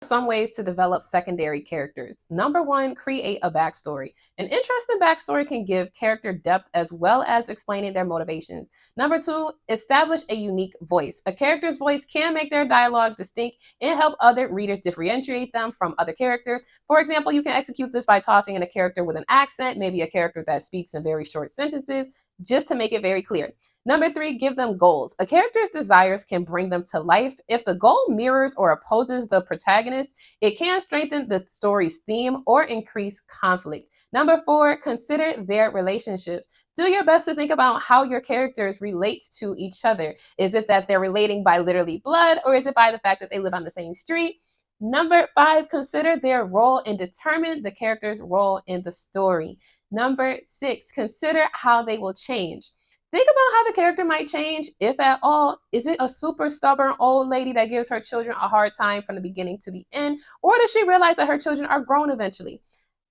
some ways to develop secondary characters. Number one, create a backstory. An interesting backstory can give character depth as well as explaining their motivations. Number two, establish a unique voice. A character's voice can make their dialogue distinct and help other readers differentiate them from other characters. For example, you can execute this by tossing in a character with an accent, maybe a character that speaks in very short sentences, just to make it very clear. Number three, give them goals. A character's desires can bring them to life. If the goal mirrors or opposes the protagonist, it can strengthen the story's theme or increase conflict. Number four, consider their relationships. Do your best to think about how your characters relate to each other. Is it that they're relating by literally blood, or is it by the fact that they live on the same street? Number five, consider their role and determine the character's role in the story. Number six, consider how they will change. Think about how the character might change, if at all. Is it a super stubborn old lady that gives her children a hard time from the beginning to the end? Or does she realize that her children are grown eventually?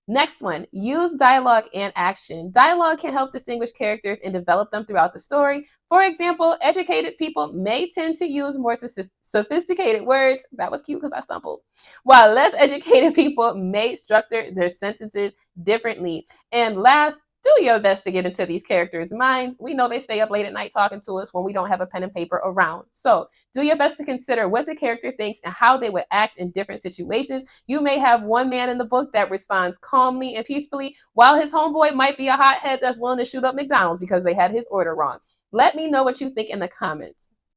Next one, use dialogue and action. Dialogue can help distinguish characters and develop them throughout the story. For example, educated people may tend to use more sophisticated words. That was cute because I stumbled. While less educated people may structure their sentences differently. And last, do your best to get into these characters' minds. We know they stay up late at night talking to us when we don't have a pen and paper around. So do your best to consider what the character thinks and how they would act in different situations. You may have one man in the book that responds calmly and peacefully, while his homeboy might be a hothead that's willing to shoot up McDonald's because they had his order wrong. Let me know what you think in the comments.